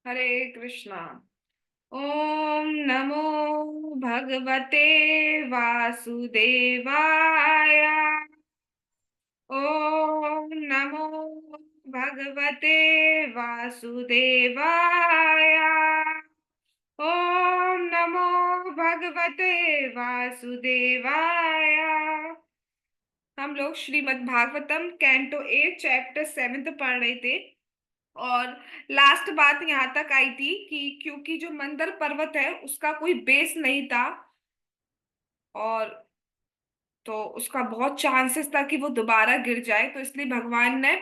हरे कृष्णा। ओम नमो भगवते वासुदेवाय। ओम नमो भगवते वासुदेवाय। ओम नमो भगवते वासुदेवाय। हम लोग श्रीमद् भागवतम कैंटो 8 चैप्टर 7 पढ़ रहे थे। और लास्ट बात यहाँ तक आई थी कि क्योंकि जो मंदर पर्वत है उसका कोई बेस नहीं था, और तो उसका बहुत चांसेस था कि वो दोबारा गिर जाए, तो इसलिए भगवान ने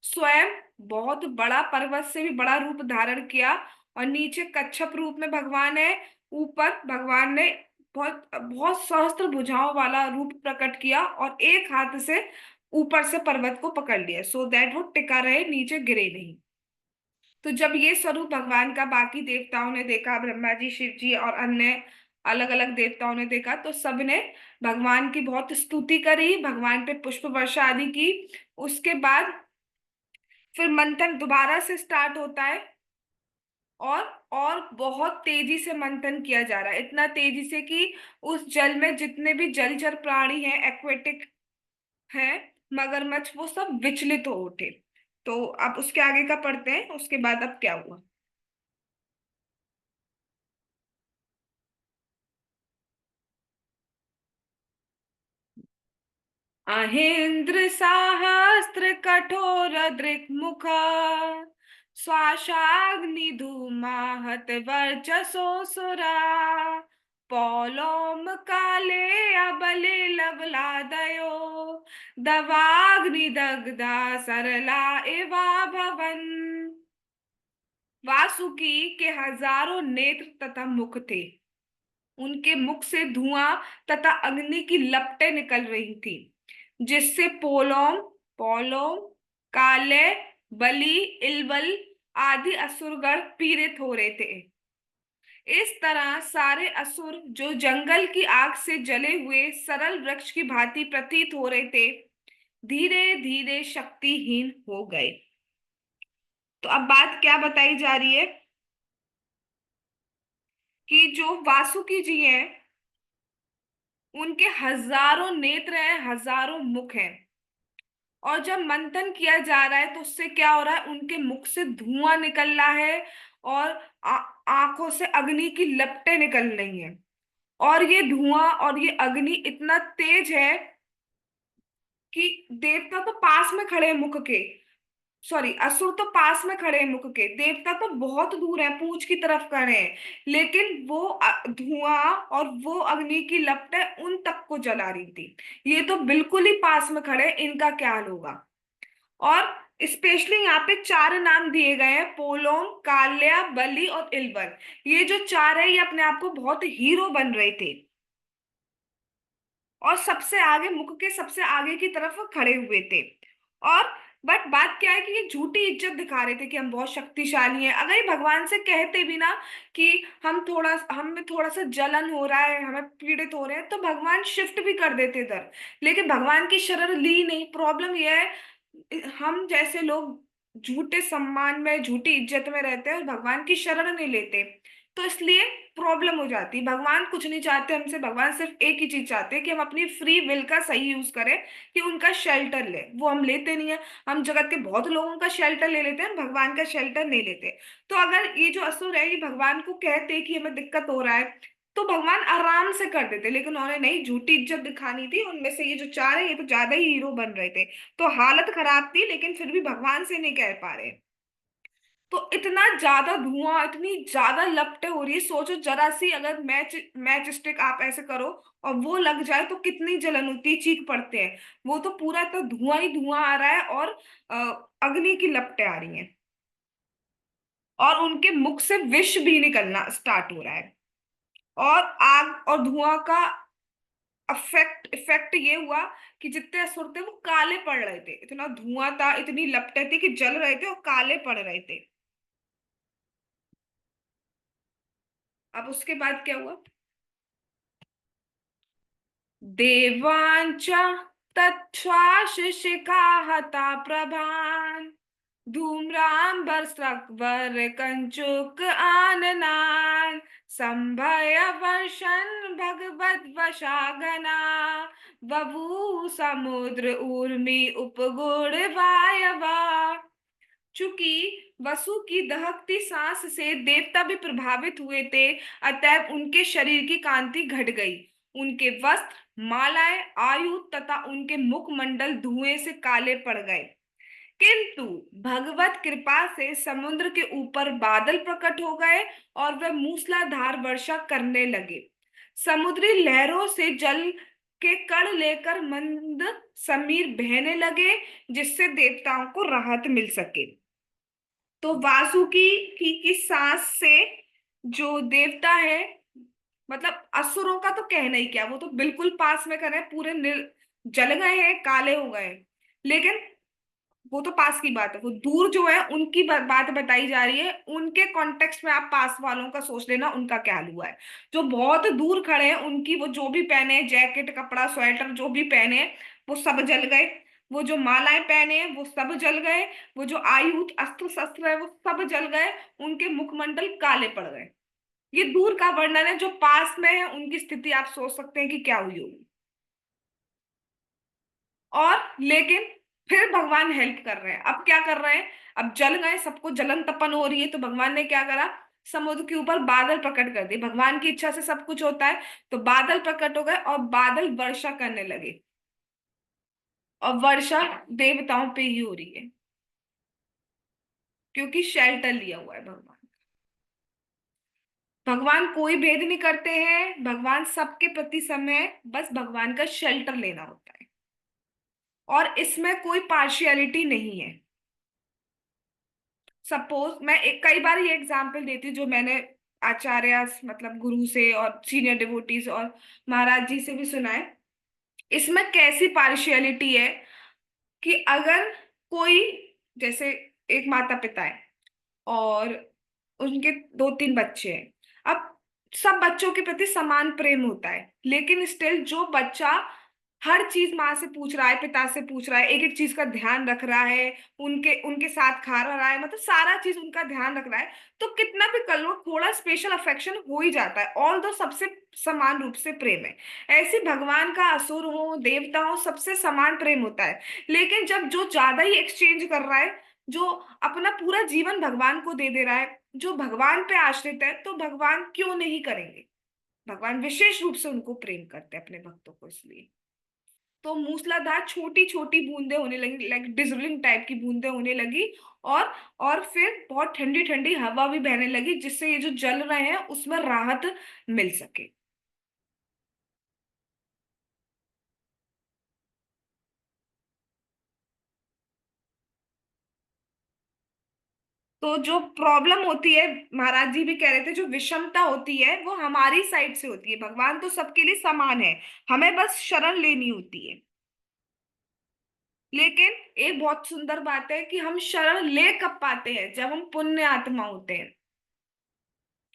स्वयं बहुत बड़ा, पर्वत से भी बड़ा रूप धारण किया। और नीचे कच्छप रूप में भगवान है, ऊपर भगवान ने बहुत बहुत सहस्त्र भुजाओं वाला रूप प्रकट किया और एक हाथ से ऊपर से पर्वत को पकड़ लिया, सो दैट वो टिका रहे, नीचे गिरे नहीं। तो जब ये स्वरूप भगवान का बाकी देवताओं ने देखा, ब्रह्मा जी, शिव जी और अन्य अलग अलग देवताओं ने देखा, तो सबने भगवान की बहुत स्तुति करी, भगवान पे पुष्प वर्षा आदि की। उसके बाद फिर मंथन दोबारा से स्टार्ट होता है। और और बहुत तेजी से मंथन किया जा रहा है, इतना तेजी से कि उस जल में जितने भी जलचर प्राणी हैं, एक्वेटिक हैं, मगरमच्छ, वो सब विचलित हो उठे। तो अब उसके आगे का पढ़ते हैं, उसके बाद अब क्या हुआ। अहेन्द्र साहस्त्र कठोर दृक्मुख श्वासाग्निधूमाहत वर्चसो सुरा पौलोम काले अबले लवलादयो दवाग्निदग्धा सरला एवा भवन। वासुकी के हजारों नेत्र तथा मुख थे, उनके मुख से धुआं तथा अग्नि की लपटें निकल रही थी, जिससे पोलोम पोलोम काले, बलि, इलवल आदि असुरगण पीड़ित हो रहे थे। इस तरह सारे असुर, जो जंगल की आग से जले हुए सरल वृक्ष की भांति प्रतीत हो रहे थे, धीरे धीरे शक्तिहीन हो गए। तो अब बात क्या बताई जा रही है कि जो वासुकी जी हैं, उनके हजारों नेत्र हैं, हजारों मुख हैं। और जब मंथन किया जा रहा है तो उससे क्या हो रहा है, उनके मुख से धुआं निकल रहा है, और आंखों से अग्नि की लपटें निकल रही हैं। और ये धुआं और ये अग्नि इतना तेज है कि देवता तो पास में खड़े हैं मुख के, सॉरी, असुर तो पास में खड़े हैं मुख के, देवता तो बहुत दूर है, पूंछ की तरफ खड़े हैं, लेकिन वो धुआं और वो अग्नि की लपटें उन तक को जला रही थी। ये तो बिल्कुल ही पास में खड़े हैं, इनका क्या हाल होगा। और स्पेशली यहाँ पे चार नाम दिए गए हैं, पोलोम, काल्या, बलि और इलवर। ये जो चार है, ये अपने आप को बहुत हीरो बन रहे थे, और सबसे आगे, मुख के सबसे आगे की तरफ वो खड़े हुए थे। और बट बात क्या है कि ये झूठी इज्जत दिखा रहे थे कि हम बहुत शक्तिशाली हैं। अगर ये भगवान से कहते भी ना कि हमें थोड़ा सा जलन हो रहा है, हमें पीड़ित हो रहे हैं, तो भगवान शिफ्ट भी कर देते इधर। लेकिन भगवान की शरण ली नहीं। प्रॉब्लम यह है, हम जैसे लोग झूठे सम्मान में, झूठी इज्जत में रहते हैं और भगवान की शरण नहीं लेते, तो इसलिए प्रॉब्लम हो जाती है। भगवान कुछ नहीं चाहते हमसे, भगवान सिर्फ एक ही चीज चाहते हैं कि हम अपनी फ्री विल का सही यूज करें, कि उनका शेल्टर ले। वो हम लेते नहीं है। हम जगत के बहुत लोगों का शेल्टर ले लेते हैं, भगवान का शेल्टर नहीं लेते। तो अगर ये जो असुर है, ये भगवान को कहते कि हमें दिक्कत हो रहा है, तो भगवान आराम से कर देते, लेकिन उन्होंने नहीं, झूठी इज्जत दिखानी थी। उनमें से ये जो चार है, ये तो ज्यादा ही हीरो बन रहे थे। तो हालत खराब थी, लेकिन फिर भी भगवान से नहीं कह पा रहे। तो इतना ज्यादा धुआं, इतनी ज्यादा लपटें हो रही है, सोचो जरा सी अगर मैच स्टिक आप ऐसे करो और वो लग जाए तो कितनी जलन होती है, चीख पड़ते हैं। वो तो पूरा तो धुआं ही धुआं आ रहा है, और अ, अग्नि की लपटें आ रही हैं, और उनके मुख से विष भी निकलना स्टार्ट हो रहा है। और आग और धुआं का इफेक्ट ये हुआ कि जितने असुर थे वो काले पड़ रहे थे, इतना धुआं था, इतनी लपटें थी कि जल रहे थे और काले पड़ रहे थे। अब उसके बाद क्या हुआ। देवांच तच्छ्वास शिखा हता प्रभान धूम्रांबर स्रग्वर कंचुक आननान संभय वर्षन भगवत वशागना बभू समुद्र ऊर्मि उपगुण वायवा। चूंकि वसु की दहकती सांस से देवता भी प्रभावित हुए थे, अतः उनके शरीर की कांति घट गई। उनके वस्त्र, मालाएं, आयु तथा उनके मुखमंडल धुएं से काले पड़ गए। किंतु भगवत कृपा से समुद्र के ऊपर बादल प्रकट हो गए और वह मूसलाधार वर्षा करने लगे। समुद्री लहरों से जल के कण लेकर मंद समीर बहने लगे, जिससे देवताओं को राहत मिल सके। तो वासुकी की सांस से जो देवता है, मतलब असुरों का तो कहना ही क्या, वो तो बिल्कुल पास में करे, पूरे जल गए हैं, काले हो गए। लेकिन वो तो पास की बात है, वो दूर जो है उनकी बात बताई जा रही है। उनके कॉन्टेक्स्ट में आप पास वालों का सोच लेना उनका क्या हाल हुआ है। जो बहुत दूर खड़े हैं उनकी, वो जो भी पहने हैं, जैकेट, कपड़ा, स्वेटर जो भी पहने हैं, वो सब जल गए। वो जो मालाएं पहने हैं वो सब जल गए। वो जो आयुध, अस्त्र शस्त्र है वो सब जल गए। उनके मुखमंडल काले पड़ गए। ये दूर का वर्णन है, जो पास में है उनकी स्थिति आप सोच सकते हैं कि क्या हुई होगी। और लेकिन फिर भगवान हेल्प कर रहे हैं। अब क्या कर रहे हैं? अब जल गए, सबको जलन तपन हो रही है, तो भगवान ने क्या करा? समुद्र के ऊपर बादल प्रकट कर दिए। भगवान की इच्छा से सब कुछ होता है। तो बादल प्रकट हो गए और बादल वर्षा करने लगे। और वर्षा देवताओं पे ही हो रही है, क्योंकि शेल्टर लिया हुआ है भगवान। भगवान कोई भेद नहीं करते हैं, भगवान सबके प्रति समय, बस भगवान का शेल्टर लेना होता है। और इसमें कोई पार्शियलिटी नहीं है। सपोज मैं एक कई बार ये एग्जांपल देती हूँ, जो मैंने आचार्य, मतलब गुरु से और सीनियर डिवोटीज और महाराज जी से भी सुना है। इसमें कैसी पार्शियलिटी है कि अगर कोई, जैसे एक माता पिता है और उनके दो तीन बच्चे हैं। अब सब बच्चों के प्रति समान प्रेम होता है, लेकिन स्टिल जो बच्चा हर चीज माँ से पूछ रहा है, पिता से पूछ रहा है, एक एक चीज का ध्यान रख रहा है, उनके उनके साथ खा रहा है, मतलब सारा चीज उनका ध्यान रख रहा है, तो कितना भी कर लो थोड़ा स्पेशल अफेक्शन हो ही जाता है, ऑल दो सबसे समान रूप से प्रेम है। ऐसे भगवान का असुर हो, देवता हो, सबसे समान प्रेम होता है। लेकिन जब जो ज्यादा ही एक्सचेंज कर रहा है, जो अपना पूरा जीवन भगवान को दे दे रहा है, जो भगवान पे आश्रित है, तो भगवान क्यों नहीं करेंगे? भगवान विशेष रूप से उनको प्रेम करते हैं, अपने भक्तों को, इसलिए। तो मूसलाधार छोटी छोटी बूंदें होने लगी, लाइक डिजलिंग टाइप की बूंदें होने लगी। और और फिर बहुत ठंडी ठंडी हवा भी बहने लगी, जिससे ये जो जल रहे हैं उसमें राहत मिल सके। तो जो प्रॉब्लम होती है, महाराज जी भी कह रहे थे, जो विषमता होती है वो हमारी साइड से होती है। भगवान तो सबके लिए समान है, हमें बस शरण लेनी होती है। लेकिन एक बहुत सुंदर बात है कि हम शरण ले कब पाते हैं? जब हम पुण्य आत्मा होते हैं,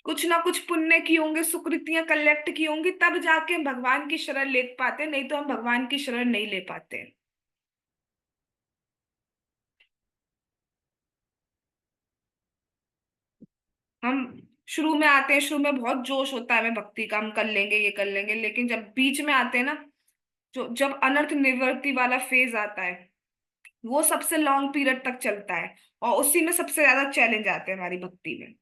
कुछ ना कुछ पुण्य की होंगे, सुकृतियां कलेक्ट की होंगी, तब जाके हम भगवान की शरण ले पाते हैं, नहीं तो हम भगवान की शरण नहीं ले पाते। हम शुरू में आते हैं, शुरू में बहुत जोश होता है हमें भक्ति का, हम कर लेंगे, ये कर लेंगे, लेकिन जब बीच में आते हैं ना, जो जब अनर्थ निवृत्ति वाला फेज आता है, वो सबसे लॉन्ग पीरियड तक चलता है। और उसी में सबसे ज्यादा चैलेंज आते हैं हमारी भक्ति में।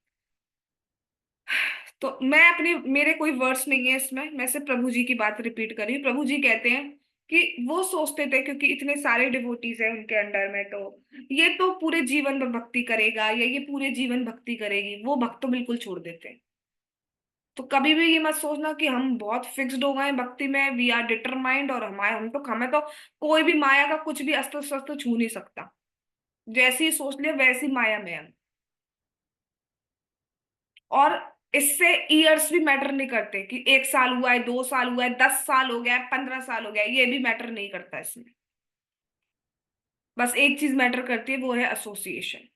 तो मैं अपनी, मेरे कोई वर्ड्स नहीं है इसमें, मैं सिर्फ प्रभु जी की बात रिपीट कर रही हूँ। प्रभु जी कहते हैं कि वो सोचते थे, क्योंकि इतने सारे डिवोटीज हैं उनके अंडर में, तो ये तो पूरे जीवन में भक्ति करेगा, या ये पूरे जीवन भक्ति करेगी, वो भक्त तो बिल्कुल छोड़ देते हैं। तो कभी भी ये मत सोचना कि हम बहुत फिक्स्ड हो गए हैं भक्ति में, वी आर डिटरमाइंड, और हमारे हम तो हमें तो कोई भी माया का कुछ भी अस्त्र शस्त्र छू नहीं सकता। जैसी ही सोच लिया वैसी माया में हम। और इससे ईयर्स भी मैटर नहीं करते, कि 1 साल हुआ है, 2 साल हुआ है, 10 साल हो गया है, 15 साल हो गया है, ये भी मैटर नहीं करता इसमें। बस एक चीज मैटर करती है, वो है एसोसिएशन।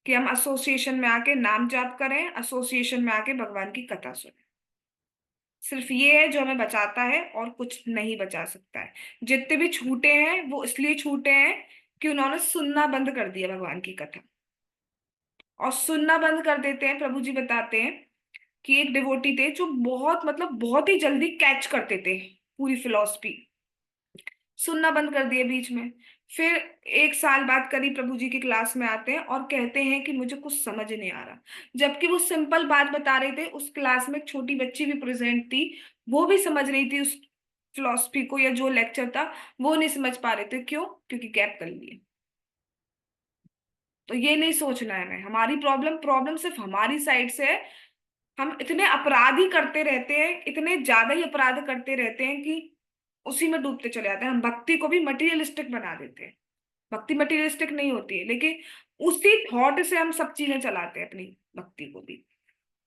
कि हम एसोसिएशन में आके नाम जाप करें, एसोसिएशन में आके भगवान की कथा सुने। सिर्फ ये है जो हमें बचाता है, और कुछ नहीं बचा सकता है। जितने भी छूटे हैं वो इसलिए छूटे हैं कि उन्होंने सुनना बंद कर दिया भगवान की कथा। और सुनना बंद कर देते हैं, प्रभु जी बताते हैं कि एक डिवोटी थे जो बहुत मतलब बहुत ही जल्दी कैच करते थे पूरी फिलॉसफी। सुनना बंद कर दिए बीच में। फिर एक साल बाद करीब प्रभु जी की क्लास में आते हैं और कहते हैं कि मुझे कुछ समझ नहीं आ रहा। जबकि वो सिंपल बात बता रहे थे, उस क्लास में एक छोटी बच्ची भी प्रेजेंट थी, वो भी समझ रही थी उस फिलॉसफी को या जो लेक्चर था। वो नहीं समझ पा रहे थे, क्यों? क्योंकि गैप कर लिए। तो ये नहीं सोचना है हमें, हमारी प्रॉब्लम प्रॉब्लम सिर्फ हमारी साइड से है। हम इतने अपराध ही करते रहते हैं, इतने ज्यादा ही अपराध करते रहते हैं कि उसी में डूबते चले जाते हैं। हम भक्ति को भी मटेरियलिस्टिक बना देते हैं। भक्ति मटेरियलिस्टिक नहीं होती है, लेकिन उसी थॉट से हम सब चीजें चलाते हैं अपनी भक्ति को भी।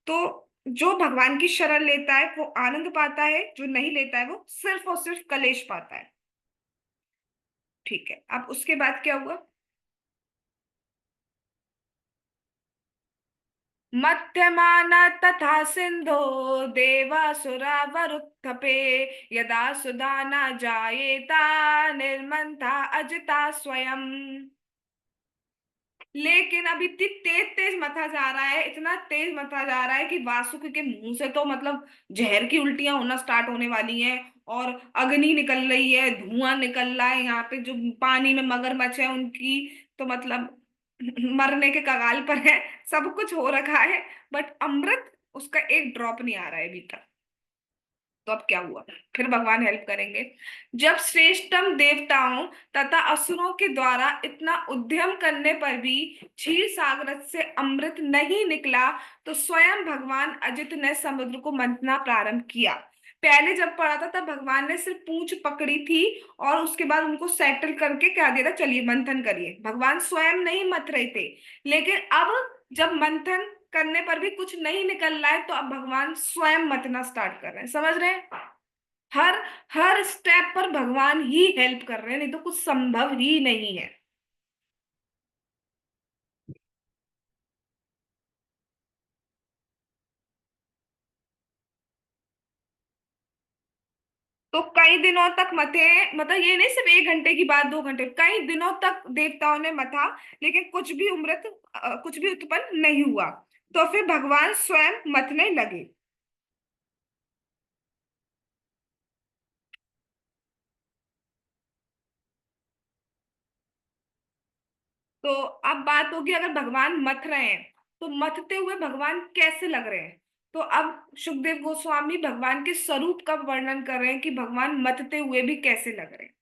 तो जो भगवान की शरण लेता है वो आनंद पाता है, जो नहीं लेता है वो सिर्फ और सिर्फ कलेश पाता है। ठीक है, अब उसके बाद क्या हुआ? मध्यमान तथा सिंधो देवासुरा वरुत्थपे, यदा सुदाना जायेता निर्मंथा अजिता स्वयं। लेकिन अभी इतनी तेज तेज मथा जा रहा है, इतना तेज मथा जा रहा है कि वासुकी के मुंह से तो मतलब जहर की उल्टियां होना स्टार्ट होने वाली हैं। और अग्नि निकल रही है, धुआं निकल रहा है, यहाँ पे जो पानी में मगरमच्छ है उनकी तो मतलब मरने के कगार पर है। सब कुछ हो रखा है, बट अमृत उसका एक ड्रॉप नहीं आ रहा है अभी तक। तो अब क्या हुआ? फिर भगवान हेल्प करेंगे। जब श्रेष्ठतम देवताओं तथा असुरों के द्वारा इतना उद्यम करने पर भी क्षीर सागर से अमृत नहीं निकला, तो स्वयं भगवान अजित ने समुद्र को मंथना प्रारंभ किया। पहले जब पढ़ा था तब भगवान ने सिर्फ पूंछ पकड़ी थी और उसके बाद उनको सेटल करके क्या दिया था, चलिए मंथन करिए। भगवान स्वयं नहीं मथ रहे थे। लेकिन अब जब मंथन करने पर भी कुछ नहीं निकल रहा है, तो अब भगवान स्वयं मतना स्टार्ट कर रहे हैं। समझ रहे हैं? हर हर स्टेप पर भगवान ही हेल्प कर रहे हैं, नहीं तो कुछ संभव ही नहीं है। तो कई दिनों तक मथे, मतलब ये नहीं सिर्फ 1 घंटे की बात, 2 घंटे, कई दिनों तक देवताओं ने मथा, लेकिन कुछ भी अमृत कुछ भी उत्पन्न नहीं हुआ। तो फिर भगवान स्वयं मथने लगे। तो अब बात होगी, अगर भगवान मथ रहे हैं तो मथते हुए भगवान कैसे लग रहे हैं? तो अब सुखदेव गोस्वामी भगवान के स्वरूप का वर्णन कर रहे हैं कि भगवान मथते हुए भी कैसे लग रहे हैं।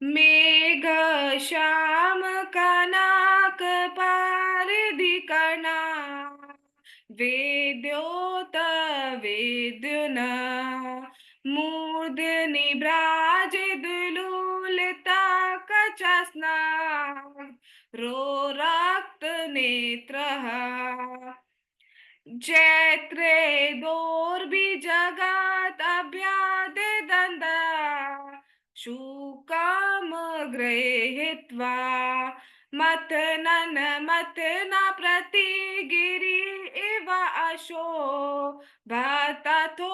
मेघ श्याम कनक पारदिकना, वेद्योत वेद्युना, मूर्धनि भ्राजदुलूलिता कचस्ना, रोरक्त नेत्रः, जैत्रे दोर्भिजगात् अभ्यादिदन्द, शूकं गृहीत्वा मथनन् मथना प्रतिगिरि इव अशो भतथोद्धृताद्रिः।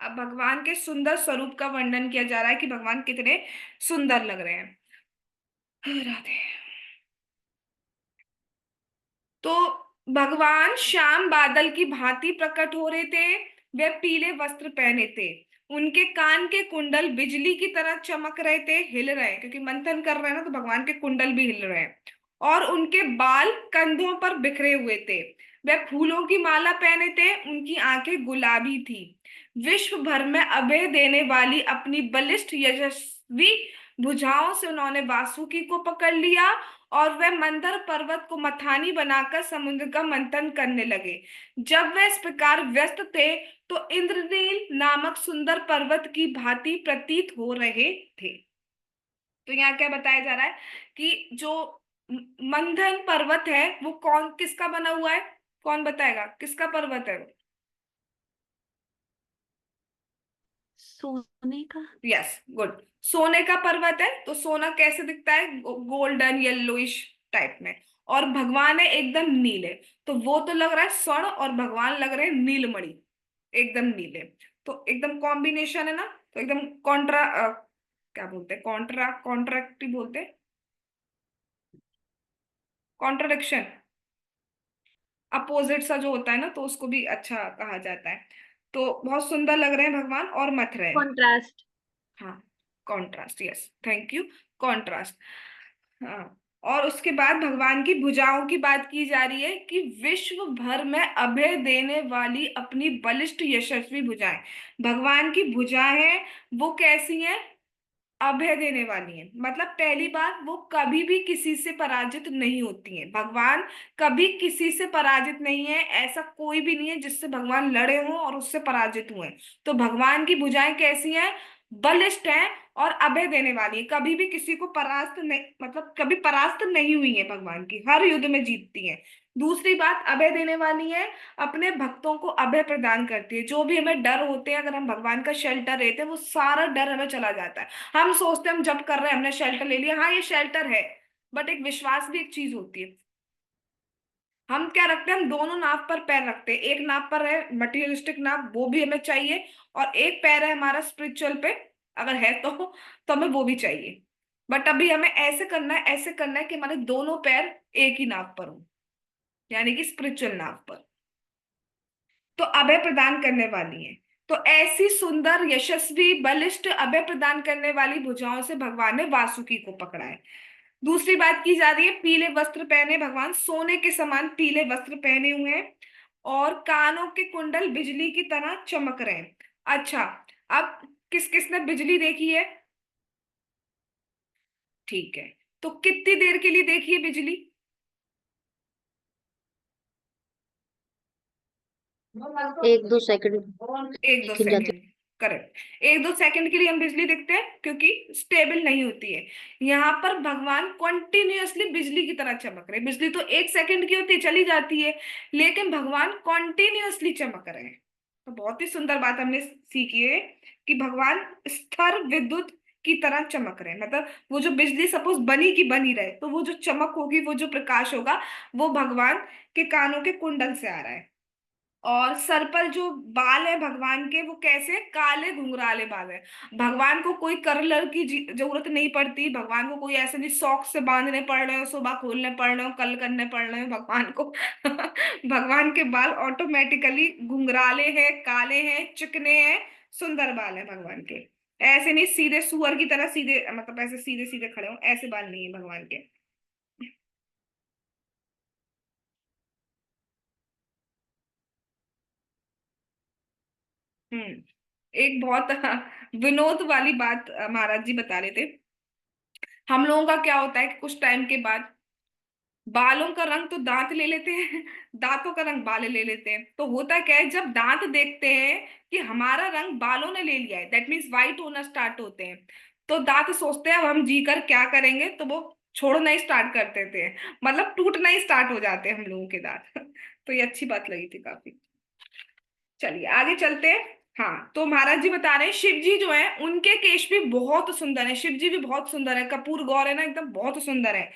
अब भगवान के सुंदर स्वरूप का वर्णन किया जा रहा है कि भगवान कितने सुंदर लग रहे हैं। राधे। तो भगवान श्याम बादल की भांति प्रकट हो रहे थे। वे पीले वस्त्र पहने थे। उनके कान के कुंडल बिजली की तरह चमक रहे थे, हिल रहे हैं क्योंकि मंथन कर रहे हैं ना, तो भगवान के कुंडल भी हिल रहे हैं। और उनके बाल कंधों पर बिखरे हुए थे। वे फूलों की माला पहने थे, उनकी आंखें गुलाबी थी। विश्व भर में अभय देने वाली अपनी बलिष्ठ यशस्वी भुजाओं से उन्होंने वासुकी को पकड़ लिया और वह मंदर पर्वत को मथानी बनाकर समुद्र का मंथन करने लगे। जब वे इस प्रकार व्यस्त थे तो इंद्रनील नामक सुंदर पर्वत की भांति प्रतीत हो रहे थे। तो यहाँ क्या बताया जा रहा है कि जो मंथन पर्वत है वो कौन किसका बना हुआ है? कौन बताएगा किसका पर्वत है वो? सोने का। Yes, good. सोने का पर्वत है। तो सोना कैसे दिखता है? गोल्डन येलोइश टाइप में। और भगवान है एकदम नीले। तो वो तो लग रहा है स्वर्ण, और भगवान लग रहे हैं नीलमणि, एकदम नीले। तो एकदम कॉम्बिनेशन है ना, तो एकदम कॉन्ट्रा, क्या बोलते हैं, कॉन्ट्रैक्टिव बोलते हैं, कॉन्ट्रडिक्शन, अपोजिट सा जो होता है ना, तो उसको भी अच्छा कहा जाता है। तो बहुत सुंदर लग रहे हैं भगवान और मथ रहे हैं। कॉन्ट्रास्ट। हाँ, contrast, yes, thank you, contrast. हाँ। और उसके बाद भगवान की भुजाओं की बात की जा रही है कि विश्व भर में अभय देने वाली अपनी बलिष्ठ यशस्वी भुजाएं। भगवान की भुजाएं हैं, वो कैसी हैं? अभय देने वाली हैं। मतलब पहली बात, वो कभी भी किसी से पराजित नहीं होती हैं। भगवान कभी किसी से पराजित नहीं है, ऐसा कोई भी नहीं है जिससे भगवान लड़े हों और उससे पराजित हुए। तो भगवान की भुजाएं कैसी हैं? बलिष्ठ हैं और अभय देने वाली है, कभी भी किसी को परास्त नहीं, मतलब कभी परास्त नहीं हुई है, भगवान की हर युद्ध में जीतती है। दूसरी बात, अभय देने वाली है, अपने भक्तों को अभय प्रदान करती है। जो भी हमें डर होते हैं, अगर हम भगवान का शेल्टर लेते हैं, वो सारा डर हमें चला जाता है। हम सोचते हैं हम जब कर रहे हैं, हमने शेल्टर ले लिया, हाँ ये शेल्टर है, बट एक विश्वास भी एक चीज होती है। हम क्या रखते हैं, हम दोनों नाव पर पैर रखते हैं। एक नाव पर है मटेरियलिस्टिक नाव, वो भी हमें चाहिए, और एक पैर है हमारा स्पिरिचुअल पे, अगर है तो हमें वो भी चाहिए। बट अभी हमें ऐसे करना है, ऐसे करना है कि हमारे दोनों पैर एक ही नाव पर हो, यानी कि स्पिरिचुअल नाव पर। तो अभय प्रदान करने वाली है। तो ऐसी सुंदर, यशस्वी, बलिष्ठ, अभय प्रदान करने वाली भुजाओं से भगवान ने वासुकी को पकड़ा है। दूसरी बात की जा रही है, पीले वस्त्र पहने भगवान, सोने के समान पीले वस्त्र पहने हुए हैं, और कानों के कुंडल बिजली की तरह चमक रहे हैं। अच्छा, अब किस किसने बिजली देखी है? ठीक है, तो कितनी देर के लिए देखी है बिजली? 1-2 सेकंड एक दो खिल जाती सेकंड करेक्ट, एक दो सेकंड के लिए हम बिजली देखते हैं, क्योंकि स्टेबल नहीं होती है। यहाँ पर भगवान कॉन्टिन्यूअसली बिजली की तरह चमक रहे हैं। बिजली तो एक सेकंड की होती है, चली जाती है, लेकिन भगवान कॉन्टिन्यूअसली चमक रहे हैं। तो बहुत ही सुंदर बात हमने सीखी है कि भगवान स्थिर विद्युत की तरह चमक रहे हैं। मतलब वो जो बिजली सपोज बनी की बनी रहे, तो वो जो चमक होगी, वो जो प्रकाश होगा, वो भगवान के कानों के कुंडल से आ रहा है। और सर पर जो बाल है भगवान के, वो कैसे काले घुंघराले बाल है। भगवान को कोई कलर की जरूरत नहीं पड़ती। भगवान को कोई ऐसे नहीं सॉक्स से बांधने पड़ रहे हो, सुबह खोलने पड़ रहे हो, कल करने पड़ रहे हो भगवान को। भगवान के बाल ऑटोमेटिकली घुंघराले हैं, काले हैं, चिकने हैं, सुंदर बाल है भगवान के। ऐसे नहीं सीधे सुअर की तरह सीधे, मतलब ऐसे सीधे सीधे खड़े हो, ऐसे बाल नहीं है भगवान के। हम्म। एक बहुत विनोद वाली बात महाराज जी बता रहे थे। हम लोगों का क्या होता है कि कुछ टाइम के बाद बालों का रंग तो दांत ले लेते हैं, दांतों का रंग बाल ले लेते हैं। तो होता क्या है, जब दांत देखते हैं कि हमारा रंग बालों ने ले लिया है, दैट मीन्स वाइट होना स्टार्ट होते हैं, तो दांत सोचते हैं अब हम जी कर क्या करेंगे, तो वो छोड़ना ही स्टार्ट कर देते हैं, मतलब टूटना ही स्टार्ट हो जाते हैं हम लोगों के दांत। तो ये अच्छी बात लगी थी काफी। चलिए आगे चलते हैं। हाँ, तो महाराज जी बता रहे हैं, शिव जी जो है उनके केश भी बहुत सुंदर है। शिव जी भी बहुत सुंदर है, कपूर गौर है ना, एकदम बहुत सुंदर है।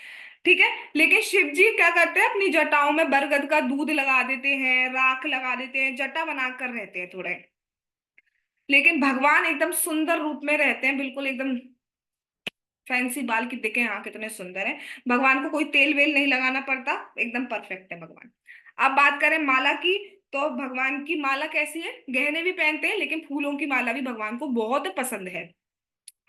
ठीक है, लेकिन शिव जी क्या करते हैं, अपनी जटाओं में बरगद का दूध लगा देते हैं, राख लगा देते हैं, जटा बनाकर रहते हैं थोड़े। लेकिन भगवान एकदम सुंदर रूप में रहते हैं, बिल्कुल एकदम फैंसी बाल की दिखे, हाँ कितने सुंदर है। भगवान को कोई तेल वेल नहीं लगाना पड़ता, एकदम परफेक्ट है भगवान। अब बात करें माला की, तो भगवान की माला कैसी है? गहने भी पहनते हैं, लेकिन फूलों की माला भी भगवान को बहुत पसंद है।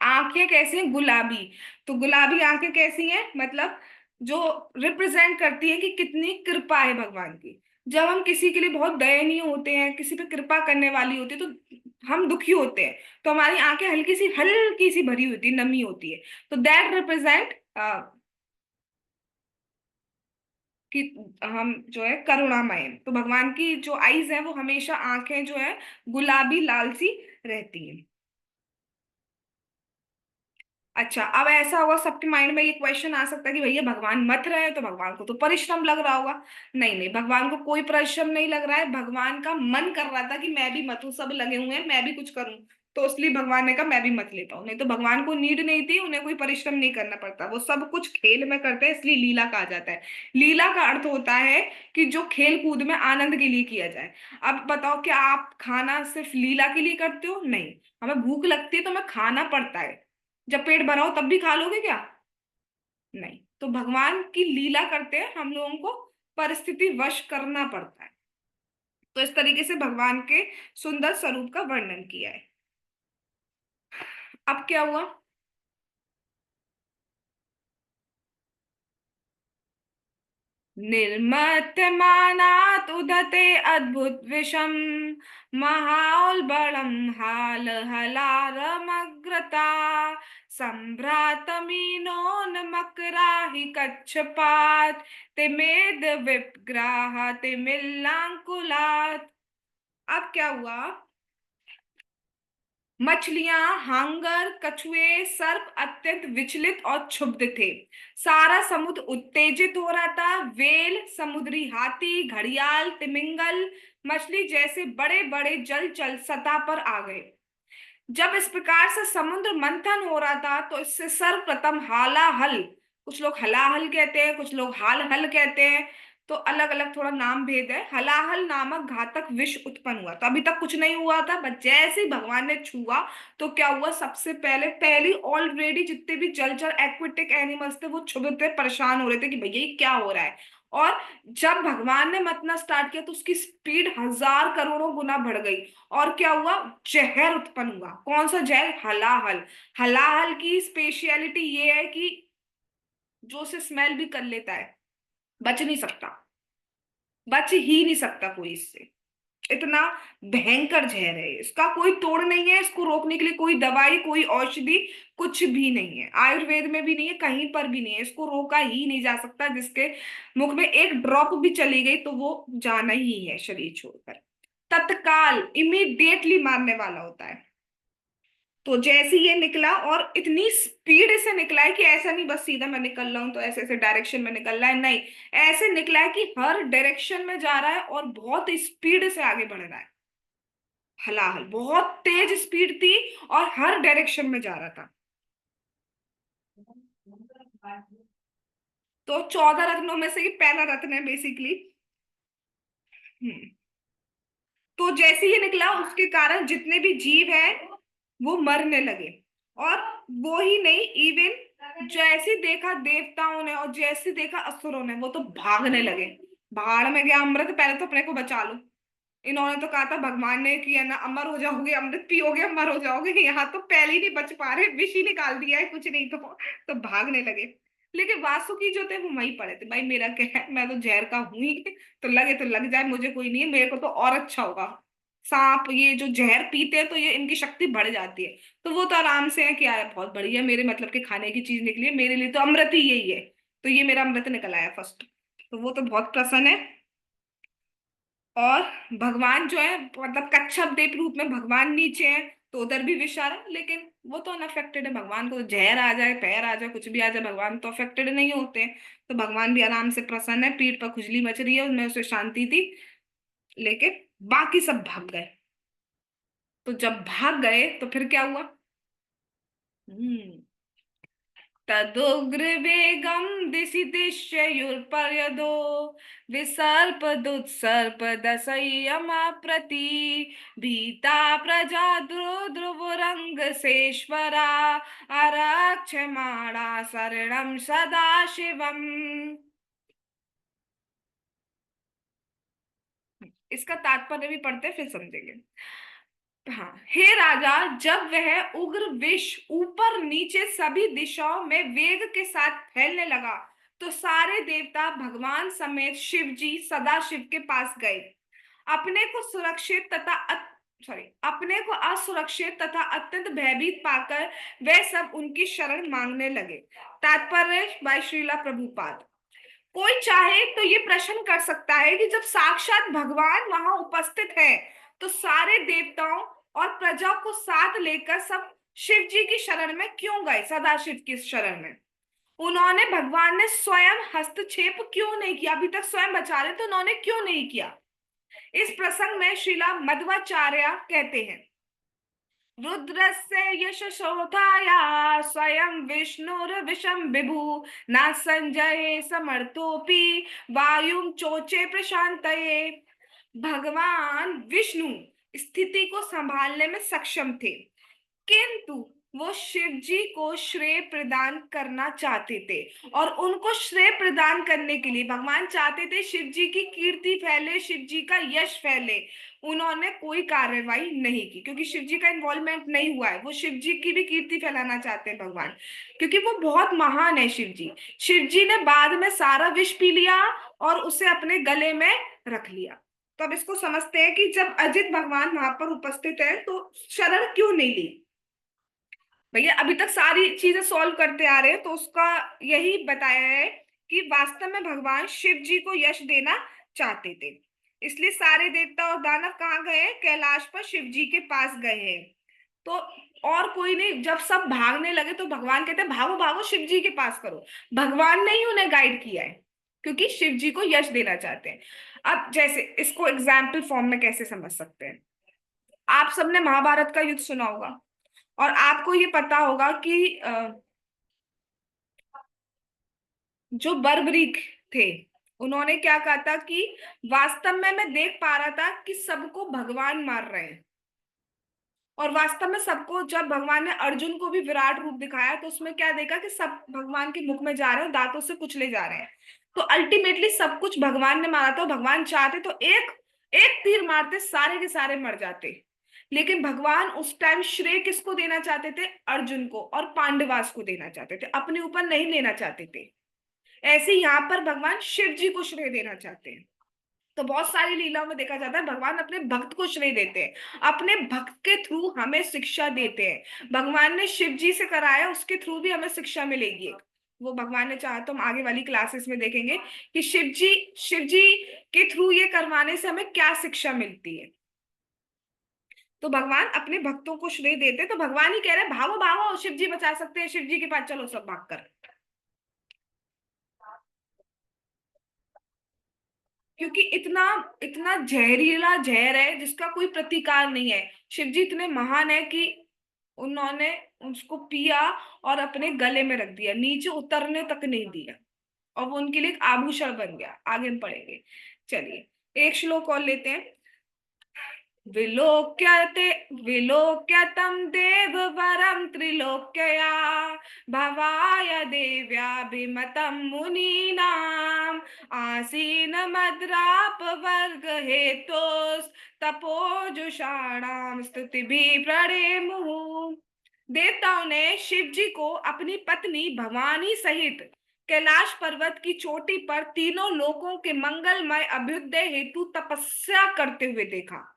आंखें कैसी हैं? गुलाबी। तो गुलाबी आंखें कैसी हैं, मतलब जो रिप्रेजेंट करती है कि कितनी कृपा है भगवान की। जब हम किसी के लिए बहुत दयनीय होते हैं, किसी पे कृपा करने वाली होती है, तो हम दुखी होते हैं, तो हमारी आंखें हल्की सी भरी होती है, नमी होती है। तो दैट रिप्रेजेंट कि हम जो है करुणामय हैं। तो भगवान की जो आईज है, वो हमेशा आंखें जो है गुलाबी लाल सी रहती हैं। अच्छा, अब ऐसा होगा सबके माइंड में ये क्वेश्चन आ सकता है कि भैया भगवान मत रहे हैं, तो भगवान को तो परिश्रम लग रहा होगा। नहीं नहीं, भगवान को कोई परिश्रम नहीं लग रहा है। भगवान का मन कर रहा था कि मैं भी मथूं, सब लगे हुए हैं, मैं भी कुछ करूं। तो इसलिए भगवान ने कहा मैं भी मत लेता हूँ। नहीं तो भगवान को नीड नहीं थी, उन्हें कोई परिश्रम नहीं करना पड़ता, वो सब कुछ खेल में करते हैं, इसलिए लीला कहा जाता है। लीला का अर्थ होता है कि जो खेल कूद में आनंद के लिए किया जाए। अब बताओ, क्या आप खाना सिर्फ लीला के लिए करते हो? नहीं। हमें भूख लगती है तो हमें खाना पड़ता है। जब पेट भरा हो तब भी खा लोगे क्या? नहीं। तो भगवान की लीला करते हैं, हम लोगों को परिस्थिति वश करना पड़ता है। तो इस तरीके से भगवान के सुंदर स्वरूप का वर्णन किया है। अब क्या हुआ? निर्मत्यमानात् उदते अद्भुत विषम महाउल्बणं हाल हलारमग्रता सम्भ्रातमीनोन्मकराहि कच्छपात् तिमेद विग्राह तिमिल्लाङ्कुलात्। अब क्या हुआ? मछलियां, हांगर, कछुए, सर्प अत्यंत विचलित और क्षुब्ध थे। सारा समुद्र उत्तेजित हो रहा था। वेल, समुद्री हाथी, घड़ियाल, तिमिंगल, मछली जैसे बड़े बड़े जल सतह पर आ गए। जब इस प्रकार से समुद्र मंथन हो रहा था तो इससे सर्वप्रथम हालाहल, कुछ लोग हलाहल कहते हैं, कुछ लोग हाल हल कहते हैं, तो अलग अलग थोड़ा नाम भेद है। हलाहल नामक घातक विष उत्पन्न हुआ। तो अभी तक कुछ नहीं हुआ था, बट जैसे ही भगवान ने छुआ तो क्या हुआ? सबसे पहले पहली ऑलरेडी जितने भी जलचर एक्वेटिक एनिमल्स थे वो क्षुब्ध थे, परेशान हो रहे थे कि भैया ये क्या हो रहा है। और जब भगवान ने मतना स्टार्ट किया तो उसकी स्पीड हजार करोड़ों गुना बढ़ गई। और क्या हुआ? जहर उत्पन्न हुआ। कौन सा जहर? हलाहल। हलाहल की स्पेशलिटी ये है कि जो उसे स्मेल भी कर लेता है, बच नहीं सकता, बच ही नहीं सकता कोई इससे। इतना भयंकर जहर है, इसका कोई तोड़ नहीं है। इसको रोकने के लिए कोई दवाई, कोई औषधि, कुछ भी नहीं है। आयुर्वेद में भी नहीं है, कहीं पर भी नहीं है। इसको रोका ही नहीं जा सकता। जिसके मुख में एक ड्रॉप भी चली गई तो वो जाना ही है शरीर छोड़कर। तत्काल, इमीडिएटली मारने वाला होता है। तो जैसे ही ये निकला, और इतनी स्पीड से निकला है कि ऐसा नहीं बस सीधा मैं निकल रहा हूं तो ऐसे ऐसे डायरेक्शन में निकल रहा है, नहीं। ऐसे निकला है कि हर डायरेक्शन में जा रहा है और बहुत स्पीड से आगे बढ़ रहा है। हलाहल बहुत तेज स्पीड थी और हर डायरेक्शन में जा रहा था। तो 14 रत्नों में से ये पहला रत्न है बेसिकली। हम्म। तो जैसे ही निकला उसके कारण जितने भी जीव हैं वो मरने लगे। और वो ही नहीं, इवन जैसे देखा देवताओं ने और जैसे देखा असुरों ने, वो तो भागने लगे। भाड़ में गया अमृत, पहले तो अपने को बचा लो। इन्होंने तो कहा था, भगवान ने किया ना, अमर हो जाओगे, अमृत पियोगे अमर हो जाओगे। यहाँ तो पहले ही नहीं बच पा रहे, विष ही निकाल दिया है, कुछ नहीं तो भागने लगे। लेकिन वासुकी जो थे वो वहीं पड़े थे, भाई मेरा क्या है, मैं तो जहर का हूं ही, तो लग जाए, मुझे कोई नहीं है, मेरे को तो और अच्छा होगा। सांप ये जो जहर पीते हैं तो ये इनकी शक्ति बढ़ जाती है। तो वो तो आराम से है, क्या है, बहुत बढ़िया, मेरे मतलब के खाने की चीज निकली है, मेरे लिए तो अमृत ही यही है। तो ये मेरा अमृत निकल आया फर्स्ट। तो वो तो बहुत प्रसन्न है। और भगवान जो है, मतलब कच्छप देव रूप में भगवान नीचे है, तो उधर भी विष आ रहा है, लेकिन वो तो अनअफेक्टेड है। भगवान को तो जहर आ जाए, पैर आ जाए, कुछ भी आ जाए, भगवान तो अफेक्टेड नहीं होते हैं। तो भगवान भी आराम से प्रसन्न है, पीठ पर खुजली मच रही है, उनमें उसे शांति थी। लेकिन बाकी सब भाग गए। तो जब भाग गए तो फिर क्या हुआ? हम्म। तदुग्रवेगं दिशि दिश्ययुर्पर्यदो विसर्पदुत्सर्प दशय्यमप्रति भीता प्रजा ध्रुवरंगसेश्वरा आरक्षमाणा शरणं सदाशिवम्। इसका तात्पर्य भी पढ़ते हैं, फिर समझेंगे। हाँ, हे राजा, जब वह उग्र विष ऊपर नीचे सभी दिशाओं में वेग के साथ फैलने लगा तो सारे देवता भगवान समेत शिव जी सदाशिव के पास गए। अपने को सुरक्षित तथा सॉरी, अपने को असुरक्षित तथा अत्यंत भयभीत पाकर वे सब उनकी शरण मांगने लगे। तात्पर्य बाय श्रीला प्रभुपाद। कोई चाहे तो ये प्रश्न कर सकता है कि जब साक्षात भगवान वहां उपस्थित है तो सारे देवताओं और प्रजा को साथ लेकर सब शिव जी की शरण में क्यों गए, सदाशिव की शरण में? उन्होंने, भगवान ने स्वयं हस्तक्षेप क्यों नहीं किया? अभी तक स्वयं बचा रहे तो उन्होंने क्यों नहीं किया? इस प्रसंग में श्रीला मध्वाचार्य कहते हैं, रुद्रस्य यशसोधाया स्वयं विष्णुर्विशं विभु न संजय समर्थोपि वायुं चोचे प्रशांतये। भगवान विष्णु स्थिति को संभालने में सक्षम थे, किंतु वो शिव जी को श्रेय प्रदान करना चाहते थे। और उनको श्रेय प्रदान करने के लिए भगवान चाहते थे शिव जी की कीर्ति फैले, शिव जी का यश फैले। उन्होंने कोई कार्रवाई नहीं की क्योंकि शिव जी का इन्वॉल्वमेंट नहीं हुआ है। वो शिव जी की भी कीर्ति फैलाना चाहते हैं भगवान, क्योंकि वो बहुत महान है शिव जी। शिव जी ने बाद में सारा विष पी लिया और उसे अपने गले में रख लिया। तो अब इसको समझते हैं कि जब अजित भगवान वहां पर उपस्थित है तो शरण क्यों नहीं ली। भैया अभी तक सारी चीजें सॉल्व करते आ रहे हैं तो उसका यही बताया है कि वास्तव में भगवान शिव जी को यश देना चाहते थे। इसलिए सारे देवता और दानव कहाँ गए हैं, कैलाश पर शिव जी के पास गए हैं। तो और कोई नहीं, जब सब भागने लगे तो भगवान कहते हैं भागो भागो शिव जी के पास करो। भगवान ने ही उन्हें गाइड किया है क्योंकि शिव जी को यश देना चाहते हैं। अब जैसे इसको एग्जाम्पल फॉर्म में कैसे समझ सकते हैं, आप सबने महाभारत का युद्ध सुना होगा और आपको ये पता होगा कि जो बर्बरीक थे उन्होंने क्या कहा था कि वास्तव में मैं देख पा रहा था कि सबको भगवान मार रहे हैं। और वास्तव में सबको, जब भगवान ने अर्जुन को भी विराट रूप दिखाया तो उसमें क्या देखा कि सब भगवान के मुख में जा रहे हैं, दांतों से कुचले जा रहे हैं। तो अल्टीमेटली सब कुछ भगवान ने मारा था। भगवान चाहते तो एक एक तीर मारते सारे के सारे मर जाते। लेकिन भगवान उस टाइम श्रेय किसको देना चाहते थे, अर्जुन को और पांडवास को देना चाहते थे, अपने ऊपर नहीं लेना चाहते थे। ऐसे यहाँ पर भगवान शिव जी को श्रेय देना चाहते हैं। तो बहुत सारी लीलाओं में देखा जाता है भगवान अपने भक्त को श्रेय देते हैं, अपने भक्त के थ्रू हमें शिक्षा देते हैं। भगवान ने शिव जी से कराया, उसके थ्रू भी हमें शिक्षा मिलेगी एक। वो भगवान ने चाहा तो हम आगे वाली क्लासेस में देखेंगे कि शिव जी के थ्रू ये करवाने से हमें क्या शिक्षा मिलती है। तो भगवान अपने भक्तों को श्रेय देते हैं, तो भगवान ही कह रहे हैं भागो भागो शिव जी बचा सकते हैं, शिव जी के पास चलो सब भाग कर। क्योंकि इतना इतना जहरीला जहर है जिसका कोई प्रतिकार नहीं है। शिव जी इतने महान है कि उन्होंने उसको पिया और अपने गले में रख दिया, नीचे उतरने तक नहीं दिया। और वो उनके लिए एक आभूषण बन गया। आगे हम पढ़ेंगे। चलिए एक श्लोक और लेते हैं। विलोक्यते विलोक्यतं देववरं त्रिलोक्यया भवाय देव्याभिमतं मुनीनाम् आसीनमद्रापवर्गहेतोस्तपोजुषाणां स्तुतिभिः प्रणेमुः। देवताओं ने शिव जी को अपनी पत्नी भवानी सहित कैलाश पर्वत की चोटी पर तीनों लोकों के मंगलमय अभ्युदय हेतु तपस्या करते हुए देखा।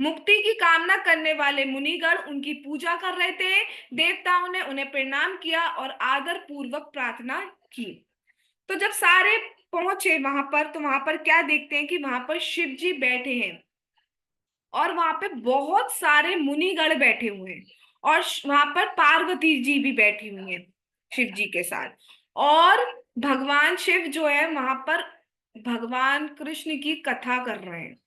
मुक्ति की कामना करने वाले मुनिगण उनकी पूजा कर रहे थे। देवताओं ने उन्हें प्रणाम किया और आदर पूर्वक प्रार्थना की। तो जब सारे पहुंचे वहां पर तो वहां पर क्या देखते हैं कि वहां पर शिव जी बैठे हैं और वहां पे बहुत सारे मुनिगण बैठे हुए हैं। और वहां पर पार्वती जी भी बैठी हुई हैं शिव जी के साथ। और भगवान शिव जो है वहां पर भगवान कृष्ण की कथा कर रहे हैं।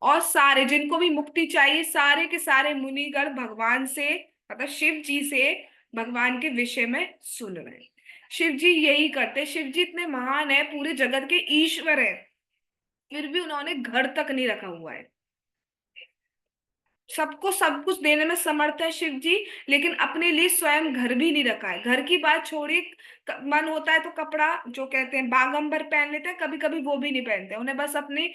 और सारे जिनको भी मुक्ति चाहिए सारे के सारे मुनिगण भगवान से, मतलब शिव जी से भगवान के विषय में सुन रहे हैं। शिव जी यही करते, शिव जी इतने महान है, पूरे जगत के ईश्वर है, फिर भी उन्होंने घर तक नहीं रखा हुआ है। सबको सब कुछ देने में समर्थ है शिव जी, लेकिन अपने लिए स्वयं घर भी नहीं रखा है। घर की बात छोड़िए, मन होता है तो कपड़ा जो कहते हैं बागंबर पहन लेते हैं, कभी कभी वो भी नहीं पहनते, उन्हें बस अपनी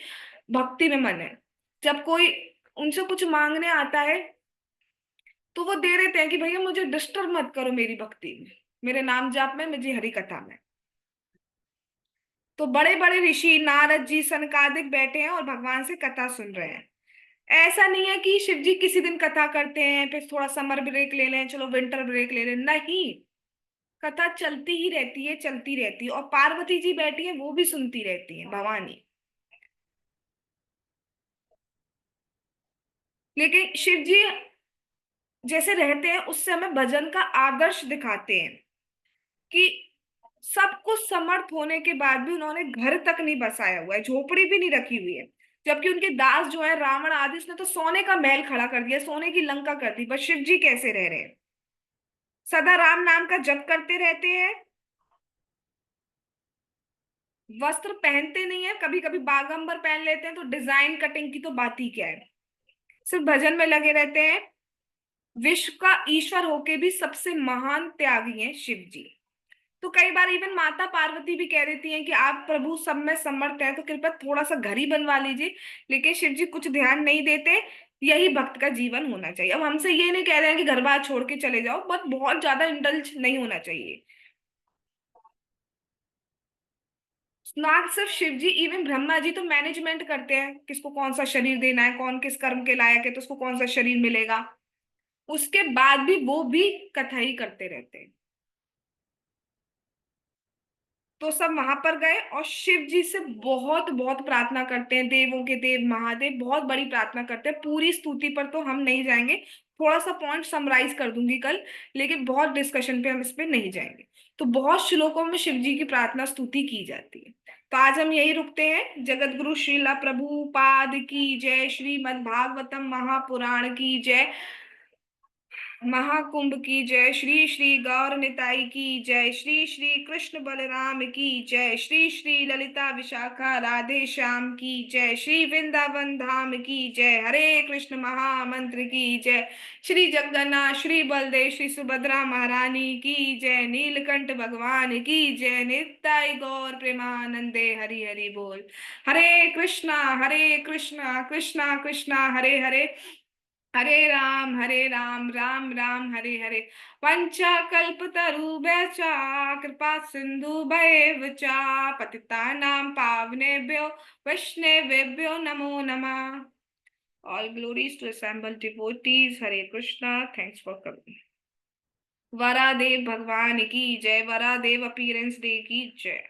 भक्ति में मन है। जब कोई उनसे कुछ मांगने आता है तो वो दे देते हैं कि भैया मुझे डिस्टर्ब मत करो मेरी भक्ति में, मेरे नाम जाप में, मुझे हरि कथा में। तो बड़े बड़े ऋषि नारद जी सनकादिक बैठे हैं और भगवान से कथा सुन रहे हैं। ऐसा नहीं है कि शिव जी किसी दिन कथा करते हैं फिर थोड़ा समर ब्रेक ले लें, चलो विंटर ब्रेक ले लें, नहीं। कथा चलती ही रहती है, चलती रहती है। और पार्वती जी बैठी है, वो भी सुनती रहती है, भवानी। लेकिन शिव जी जैसे रहते हैं उससे हमें भजन का आदर्श दिखाते हैं कि सब कुछ समर्थ होने के बाद भी उन्होंने घर तक नहीं बसाया हुआ है, झोपड़ी भी नहीं रखी हुई है। जबकि उनके दास जो है रावण आदि, उसने तो सोने का महल खड़ा कर दिया, सोने की लंका कर दी, बस शिव जी कैसे रह रहे हैं? सदा राम नाम का जप करते रहते हैं, वस्त्र पहनते नहीं है, कभी कभी बागंबर पहन लेते हैं, तो डिजाइन कटिंग की तो बात ही क्या है, सिर्फ भजन में लगे रहते हैं। विश्व का ईश्वर होके भी सबसे महान त्यागी हैं शिव जी। तो कई बार इवन माता पार्वती भी कह देती हैं कि आप प्रभु सब में समर्थ हैं, तो कृपया थोड़ा सा घर ही बनवा लीजिए। लेकिन शिव जी कुछ ध्यान नहीं देते। यही भक्त का जीवन होना चाहिए। अब हमसे ये नहीं कह रहे हैं कि घर बार छोड़ के चले जाओ, बट बहुत ज्यादा इंडल्ज नहीं होना चाहिए। ना सिर्फ शिव जी, इवन ब्रह्मा जी तो मैनेजमेंट करते हैं, किसको कौन सा शरीर देना है, कौन किस कर्म के लायक है, तो उसको कौन सा शरीर मिलेगा। उसके बाद भी वो भी कथा ही करते रहते हैं। तो सब वहां पर गए और शिव जी से बहुत बहुत प्रार्थना करते हैं, देवों के देव महादेव बहुत बड़ी प्रार्थना करते हैं। पूरी स्तुति पर तो हम नहीं जाएंगे, थोड़ा सा पॉइंट समराइज कर दूंगी कल, लेकिन बहुत डिस्कशन पे हम इस पे नहीं जाएंगे। तो बहुत श्लोकों में शिव जी की प्रार्थना स्तुति की जाती है। तो आज हम यही रुकते हैं। जगत गुरु श्रीला प्रभुपाद की जय, श्रीमद् भागवतम महापुराण की जय, महाकुंभ की जय, श्री श्री गौर निताई की जय, श्री श्री कृष्ण बलराम की जय, श्री श्री ललिता विशाखा राधे श्याम की जय, श्री वृंदावन धाम की जय, हरे कृष्ण महामंत्र की जय, श्री जगन्नाथ श्री बलदेव श्री सुभद्रा महारानी की जय, नीलकंठ भगवान की जय, निताई गौर प्रेमानंदे हरि हरि बोल। हरे कृष्णा कृष्णा कृष्णा हरे हरे, हरे राम राम हरे हरे। पंचकल्पतरुभ्यश्च कृपा सिंधु चा पतितानां पावनेभ्यो वैष्णवेभ्यो नमो नमः। All glories to assembled devotees. Hare Krishna. Thanks for coming. वरादेव भगवान की जय, वरादेव अपीयरेंस डे की जय।